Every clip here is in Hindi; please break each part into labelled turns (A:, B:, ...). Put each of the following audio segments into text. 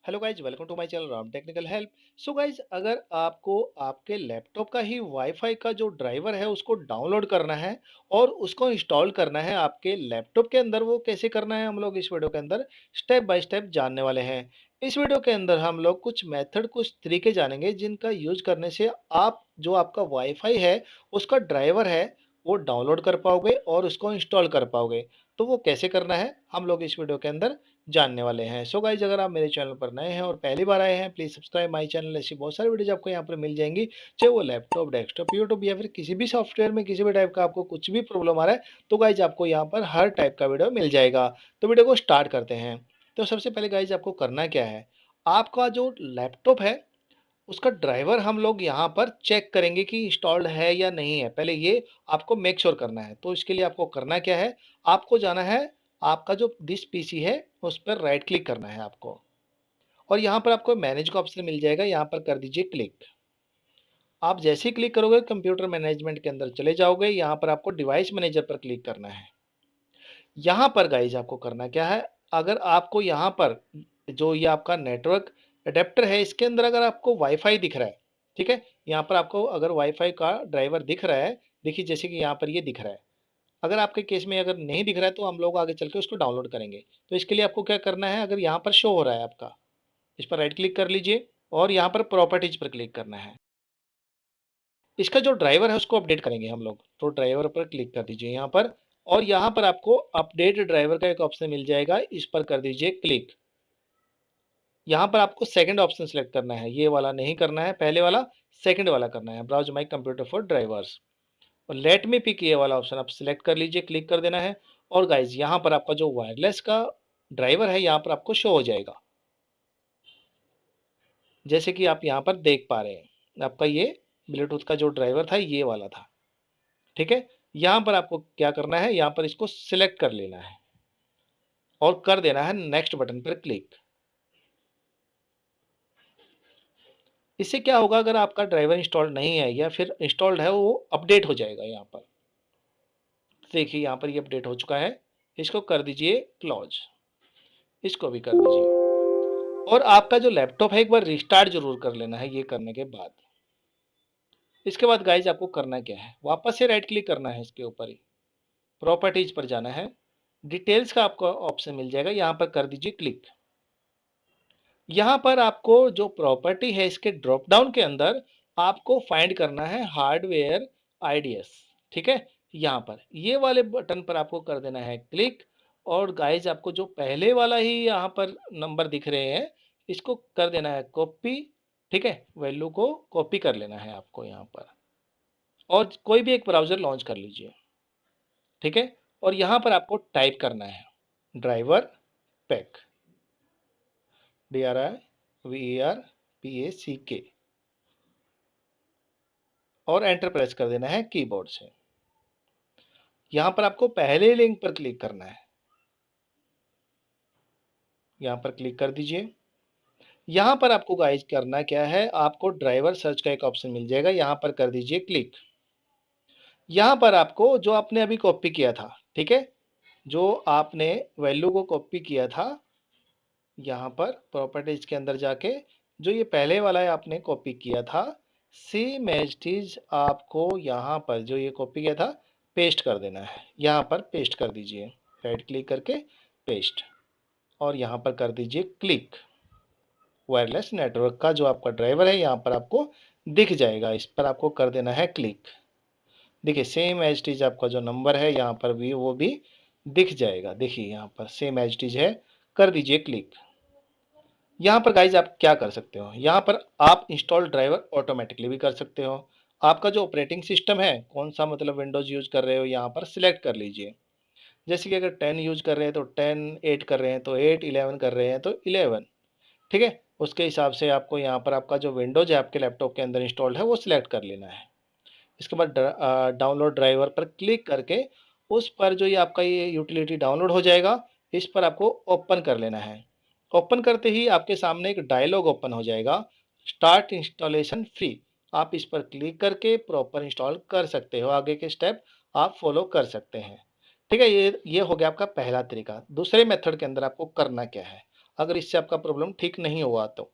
A: Hello guys, welcome to my channel Ram technical help. So guys, अगर आपको आपके लैपटॉप का ही वाईफाई का जो ड्राइवर है उसको डाउनलोड करना है और उसको इंस्टॉल करना है आपके लैपटॉप के अंदर, वो कैसे करना है हम लोग इस वीडियो के अंदर स्टेप बाय स्टेप जानने वाले हैं। इस वीडियो के अंदर हम लोग कुछ मेथड, कुछ तरीके जानेंगे जिनका यूज करने से आप जो आपका वाईफाई है उसका ड्राइवर है वो डाउनलोड कर पाओगे और उसको इंस्टॉल कर पाओगे। तो वो कैसे करना है हम लोग इस वीडियो के अंदर जानने वाले हैं। सो गाइज, अगर आप मेरे चैनल पर नए हैं और पहली बार आए हैं, प्लीज सब्सक्राइब माय चैनल। ऐसी बहुत सारी वीडियोज आपको यहाँ पर मिल जाएंगी, चाहे वो लैपटॉप, डेस्कटॉप, यूट्यूब या फिर किसी भी सॉफ्टवेयर में किसी भी टाइप का आपको कुछ भी प्रॉब्लम आ रहा है तो गाइज आपको यहाँ पर हर टाइप का वीडियो मिल जाएगा। तो वीडियो को स्टार्ट करते हैं। तो सबसे पहले गाइज आपको करना क्या है, आपका जो लैपटॉप है उसका ड्राइवर हम लोग यहाँ पर चेक करेंगे कि इंस्टॉल्ड है या नहीं है। पहले ये आपको मेक श्योर करना है। तो इसके लिए आपको करना क्या है, आपको जाना है, आपका जो दिस पीसी है उस पर राइट क्लिक करना है आपको, और यहाँ पर आपको मैनेज का ऑप्शन मिल जाएगा, यहाँ पर कर दीजिए क्लिक। आप जैसे ही क्लिक करोगे कंप्यूटर मैनेजमेंट के अंदर चले जाओगे, यहाँ पर आपको डिवाइस मैनेजर पर क्लिक करना है। यहाँ पर गाइज आपको करना क्या है, अगर आपको यहाँ पर जो ये आपका नेटवर्क अडेप्टर है इसके अंदर अगर आपको वाईफाई दिख रहा है, ठीक है, यहाँ पर आपको अगर वाईफाई का ड्राइवर दिख रहा है, देखिए जैसे कि यहाँ पर ये दिख रहा है। अगर आपके केस में अगर नहीं दिख रहा है तो हम लोग आगे चल के उसको डाउनलोड करेंगे। तो इसके लिए आपको क्या करना है, अगर यहाँ पर शो हो रहा है आपका, इस पर राइट क्लिक कर लीजिए और यहाँ पर प्रॉपर्टीज पर क्लिक करना है। इसका जो ड्राइवर है उसको अपडेट करेंगे हम लोग, तो ड्राइवर पर क्लिक कर दीजिए यहाँ पर, और यहाँ पर आपको अपडेट ड्राइवर का एक ऑप्शन मिल जाएगा, इस पर कर दीजिए क्लिक। यहाँ पर आपको सेकंड ऑप्शन सेलेक्ट करना है, ये वाला नहीं करना है, पहले वाला सेकंड वाला करना है, browse my computer for drivers. और लेट मी पिक ये वाला ऑप्शन आप सिलेक्ट कर लीजिए, क्लिक कर देना है। और गाइज यहाँ पर आपका जो वायरलेस का ड्राइवर है यहाँ पर आपको शो हो जाएगा, जैसे कि आप यहाँ पर देख पा रहे हैं। आपका ये ब्लूटूथ का जो ड्राइवर था ये वाला था, ठीक है। यहाँ पर आपको क्या करना है, यहाँ पर इसको सिलेक्ट कर लेना है और कर देना है नेक्स्ट बटन पर क्लिक। इससे क्या होगा, अगर आपका ड्राइवर इंस्टॉल्ड नहीं है या फिर इंस्टॉल्ड है वो अपडेट हो जाएगा। यहाँ पर देखिए यहाँ पर ये अपडेट हो चुका है, इसको कर दीजिए क्लोज, इसको भी कर दीजिए। और आपका जो लैपटॉप है एक बार रिस्टार्ट जरूर कर लेना है ये करने के बाद। इसके बाद गाइज आपको करना क्या है, वापस से राइट क्लिक करना है, इसके ऊपर ही प्रॉपर्टीज पर जाना है, डिटेल्स का आपको ऑप्शन मिल जाएगा, यहाँ पर कर दीजिए क्लिक। यहाँ पर आपको जो प्रॉपर्टी है इसके ड्रॉप डाउन के अंदर आपको फाइंड करना है हार्डवेयर आईडीएस, ठीक है। यहाँ पर ये वाले बटन पर आपको कर देना है क्लिक। और गाइज आपको जो पहले वाला ही यहाँ पर नंबर दिख रहे हैं इसको कर देना है कॉपी, ठीक है, वैल्यू को कॉपी कर लेना है आपको यहाँ पर, और कोई भी एक ब्राउजर लॉन्च कर लीजिए, ठीक है। और यहाँ पर आपको टाइप करना है ड्राइवर पैक, DRIVERPACK, और एंटर प्रेस कर देना है कीबोर्ड से। यहाँ पर आपको पहले लिंक पर क्लिक करना है, यहाँ पर क्लिक कर दीजिए। यहाँ पर आपको गाइज करना क्या है, आपको ड्राइवर सर्च का एक ऑप्शन मिल जाएगा, यहाँ पर कर दीजिए क्लिक। यहाँ पर आपको जो आपने अभी कॉपी किया था, ठीक है, जो आपने वैल्यू को कॉपी किया था, यहाँ पर प्रॉपर्टीज के अंदर जाके जो ये पहले वाला है आपने कॉपी किया था, सेम एज इट इज आपको यहाँ पर जो ये कॉपी किया था पेस्ट कर देना है, यहाँ पर पेस्ट कर दीजिए, राइट क्लिक करके पेस्ट, और यहाँ पर कर दीजिए क्लिक। वायरलेस नेटवर्क का जो आपका ड्राइवर है यहाँ पर आपको दिख जाएगा, इस पर आपको कर देना है क्लिक। देखिए सेम एज इट इज आपका जो नंबर है यहाँ पर भी वो भी दिख जाएगा, देखिए यहाँ पर सेम एज इट इज है, कर दीजिए क्लिक। यहाँ पर गाइज आप क्या कर सकते हो, यहाँ पर आप इंस्टॉल ड्राइवर ऑटोमेटिकली भी कर सकते हो। आपका जो ऑपरेटिंग सिस्टम है कौन सा, मतलब विंडोज यूज कर रहे हो, यहाँ पर सिलेक्ट कर लीजिए। जैसे कि अगर 10 यूज कर रहे हैं तो 10, 8 कर रहे हैं तो 8, 11 कर रहे हैं तो 11, ठीक है। उसके हिसाब से आपको यहाँ पर आपका जो विंडोज है आपके लैपटॉप के अंदर इंस्टॉल्ड है वो सिलेक्ट कर लेना है। इसके बाद डाउनलोड ड्राइवर पर क्लिक करके उस पर जो ये आपका ये यूटिलिटी डाउनलोड हो जाएगा, इस पर आपको ओपन कर लेना है। ओपन करते ही आपके सामने एक डायलॉग ओपन हो जाएगा, स्टार्ट इंस्टॉलेशन फ्री। आप इस पर क्लिक करके प्रॉपर इंस्टॉल कर सकते हो, आगे के स्टेप आप फॉलो कर सकते हैं, ठीक है। ये हो गया आपका पहला तरीका। दूसरे मेथड के अंदर आपको करना क्या है, अगर इससे आपका प्रॉब्लम ठीक नहीं हुआ तो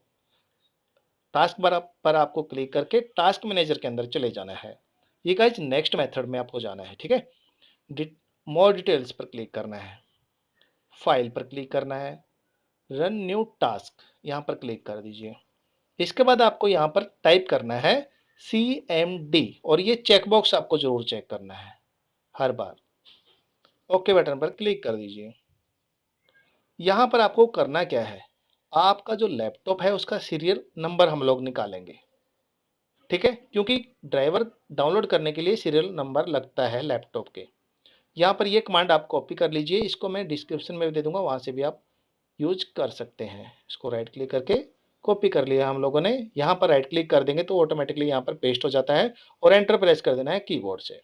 A: टास्क बार पर आपको क्लिक करके टास्क मैनेजर के अंदर चले जाना है। ये गाइज नेक्स्ट मेथड में आपको जाना है, ठीक है। मोर डिटेल्स पर क्लिक करना है, फाइल पर क्लिक करना है, रन न्यू टास्क यहाँ पर क्लिक कर दीजिए। इसके बाद आपको यहाँ पर टाइप करना है CMD और ये चेकबॉक्स आपको जरूर चेक करना है हर बार। ओके बटन पर क्लिक कर दीजिए। यहाँ पर आपको करना क्या है, आपका जो लैपटॉप है उसका सीरियल नंबर हम लोग निकालेंगे, ठीक है, क्योंकि ड्राइवर डाउनलोड करने के लिए सीरियल नंबर लगता है लैपटॉप के। यहाँ पर ये कमांड आप कॉपी कर लीजिए, इसको मैं डिस्क्रिप्शन में भी दे दूंगा, वहाँ से भी आप यूज कर सकते हैं। इसको राइट क्लिक करके कॉपी कर लिया हम लोगों ने, यहाँ पर राइट क्लिक कर देंगे तो ऑटोमेटिकली यहाँ पर पेस्ट हो जाता है और एंटर प्रेस कर देना है कीबोर्ड से।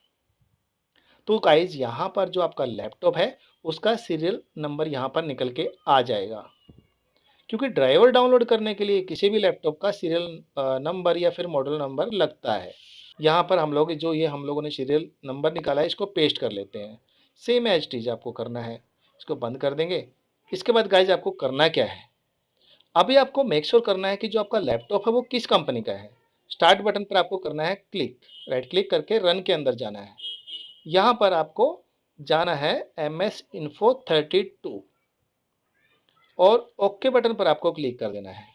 A: तो गाइज यहाँ पर जो आपका लैपटॉप है उसका सीरियल नंबर यहाँ पर निकल के आ जाएगा, क्योंकि ड्राइवर डाउनलोड करने के लिए किसी भी लैपटॉप का सीरियल नंबर या फिर मॉडल नंबर लगता है। यहाँ पर हम लोग जो ये हम लोगों ने सीरियल नंबर निकाला है इसको पेस्ट कर लेते हैं, सेम एज इट इज आपको करना है। इसको बंद कर देंगे। इसके बाद गाइज आपको करना क्या है, अभी आपको मेक श्योर करना है कि जो आपका लैपटॉप है वो किस कंपनी का है। स्टार्ट बटन पर आपको करना है क्लिक, राइट क्लिक करके रन के अंदर जाना है। यहाँ पर आपको जाना है MS Info 32 और ओके बटन पर आपको क्लिक कर देना है।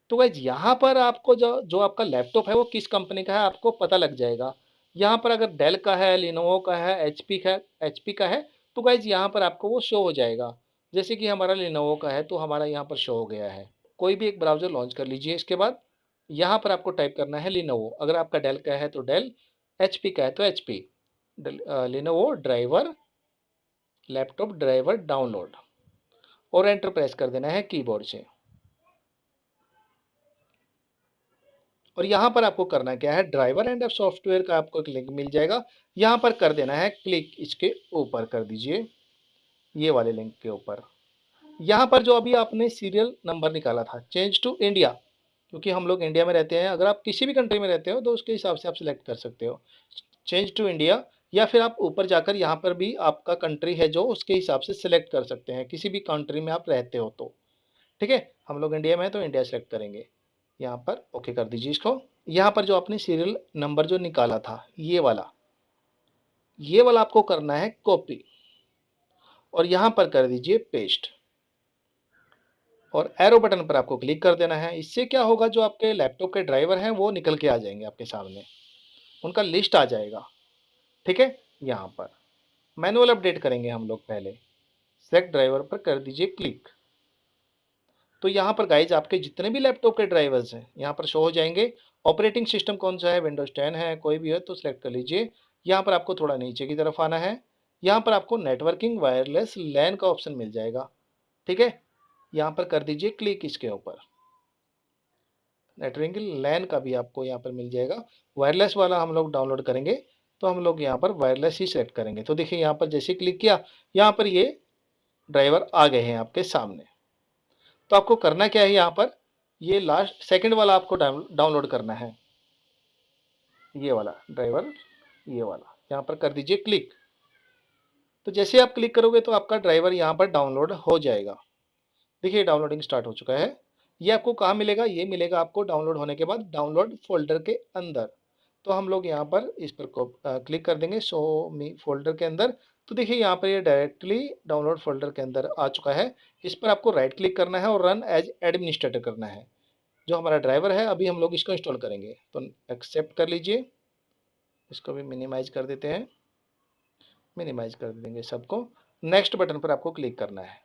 A: तो गाइज यहाँ पर आपको जो जो आपका लैपटॉप है वो किस कंपनी का है आपको पता लग जाएगा। यहाँ पर अगर डेल का है, लिनोवो का है, HP का है तो गाइज यहाँ पर आपको वो शो हो जाएगा। जैसे कि हमारा लिनोवो का है तो हमारा यहाँ पर शो हो गया है। कोई भी एक ब्राउज़र लॉन्च कर लीजिए। इसके बाद यहाँ पर आपको टाइप करना है लिनोवो, अगर आपका डेल का है तो डेल, HP का है तो HP, Lenovo driver, laptop driver download और एंटर प्रेस कर देना है कीबोर्ड से। और यहाँ पर आपको करना क्या है, ड्राइवर एंड ऐप सॉफ्टवेयर का आपको एक लिंक मिल जाएगा, यहाँ पर कर देना है क्लिक, इसके ऊपर कर दीजिए, ये वाले लिंक के ऊपर। यहाँ पर जो अभी आपने सीरियल नंबर निकाला था चेंज टू इंडिया, क्योंकि हम लोग इंडिया में रहते हैं, अगर आप किसी भी कंट्री में रहते हो तो उसके हिसाब से आप सिलेक्ट कर सकते हो चेंज टू इंडिया, या फिर आप ऊपर जाकर यहाँ पर भी आपका कंट्री है जो उसके हिसाब से सिलेक्ट कर सकते हैं, किसी भी कंट्री में आप रहते हो तो, ठीक है। हम लोग इंडिया में है तो इंडिया सेलेक्ट करेंगे, यहाँ पर ओके कर दीजिए इसको। यहाँ पर जो आपने सीरियल नंबर जो निकाला था ये वाला आपको करना है कॉपी और यहाँ पर कर दीजिए पेस्ट और एरो बटन पर आपको क्लिक कर देना है। इससे क्या होगा, जो आपके लैपटॉप के ड्राइवर हैं वो निकल के आ जाएंगे आपके सामने, उनका लिस्ट आ जाएगा, ठीक है। यहाँ पर मैनुअल अपडेट करेंगे हम लोग पहले, सेलेक्ट ड्राइवर पर कर दीजिए क्लिक। तो यहाँ पर गाइज आपके जितने भी लैपटॉप के ड्राइवर्स हैं यहाँ पर शो हो जाएंगे। ऑपरेटिंग सिस्टम कौन सा है, विंडोज 10 है, कोई भी है तो सिलेक्ट कर लीजिए। यहाँ पर आपको थोड़ा नीचे की तरफ आना है, यहाँ पर आपको नेटवर्किंग वायरलेस लैन का ऑप्शन मिल जाएगा, ठीक है। यहाँ पर कर दीजिए क्लिक, इसके ऊपर नेटवर्किंग लैन का भी आपको यहाँ पर मिल जाएगा। वायरलेस वाला हम लोग डाउनलोड करेंगे तो हम लोग यहाँ पर वायरलेस ही सेलेक्ट करेंगे। तो देखिए यहाँ पर जैसे क्लिक किया, यहाँ पर ये ड्राइवर आ गए हैं आपके सामने। तो आपको करना क्या है, यहाँ पर ये लास्ट सेकंड वाला आपको डाउनलोड करना है, ये वाला ड्राइवर, ये वाला यहाँ पर कर दीजिए क्लिक। तो जैसे आप क्लिक करोगे तो आपका ड्राइवर यहाँ पर डाउनलोड हो जाएगा। देखिए डाउनलोडिंग स्टार्ट हो चुका है। ये आपको कहाँ मिलेगा, ये मिलेगा आपको डाउनलोड होने के बाद डाउनलोड फोल्डर के अंदर। तो हम लोग यहाँ पर इस पर क्लिक कर देंगे शो मी फोल्डर के अंदर। तो देखिए यहाँ पर ये डायरेक्टली डाउनलोड फोल्डर के अंदर आ चुका है। इस पर आपको राइट क्लिक करना है और रन एज एडमिनिस्ट्रेटर करना है। जो हमारा ड्राइवर है अभी हम लोग इसको इंस्टॉल करेंगे तो एक्सेप्ट कर लीजिए। इसको भी मिनिमाइज कर देते हैं, मिनिमाइज कर देंगे सबको। नेक्स्ट बटन पर आपको क्लिक करना है,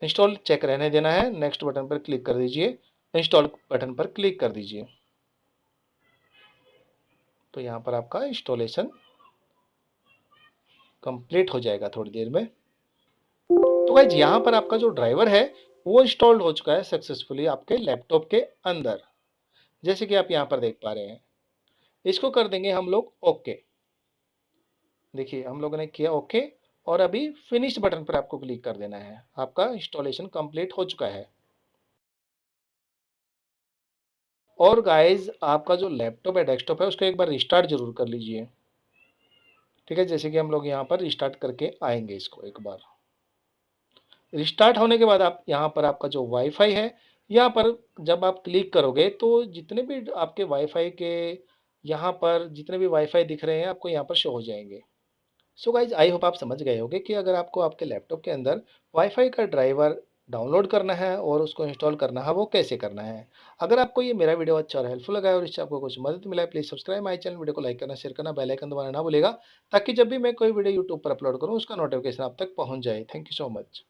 A: इंस्टॉल चेक रहने देना है। नेक्स्ट बटन पर क्लिक कर दीजिए, इंस्टॉल बटन पर क्लिक कर दीजिए। तो यहाँ पर आपका इंस्टॉलेशन कंप्लीट हो जाएगा थोड़ी देर में। तो गाइज यहाँ पर आपका जो ड्राइवर है वो इंस्टॉल्ड हो चुका है सक्सेसफुली आपके लैपटॉप के अंदर, जैसे कि आप यहाँ पर देख पा रहे हैं। इसको कर देंगे हम लोग ओके। देखिए हम लोगों ने किया ओके और अभी फिनिश बटन पर आपको क्लिक कर देना है। आपका इंस्टॉलेशन कंप्लीट हो चुका है। और गाइज आपका जो लैपटॉप है, डेस्कटॉप है, उसको एक बार रिस्टार्ट जरूर कर लीजिए, ठीक है। जैसे कि हम लोग यहाँ पर रिस्टार्ट करके आएंगे इसको एक बार। रिस्टार्ट होने के बाद आप यहाँ पर आपका जो वाईफ़ाई है, यहाँ पर जब आप क्लिक करोगे तो जितने भी आपके वाईफ़ाई के यहाँ पर जितने भी वाईफ़ाई दिख रहे हैं आपको यहाँ पर शो हो जाएँगे। सो गाइज़ आई होप आप समझ गए होंगे कि अगर आपको आपके लैपटॉप के अंदर वाईफ़ाई का ड्राइवर डाउनलोड करना है और उसको इंस्टॉल करना है, वो कैसे करना है। अगर आपको ये मेरा वीडियो अच्छा और हेल्पफुल लगा है और इससे आपको कुछ मदद मिला है, please subscribe my channel, video को लाइक करना, शेयर करना, बेल आइकन दबाना ना भूलिएगा, ताकि जब भी मैं कोई वीडियो यूट्यूब पर अपलोड करूँ उसका नोटिफ़िकेशन आप तक पहुँच जाए। Thank you so much.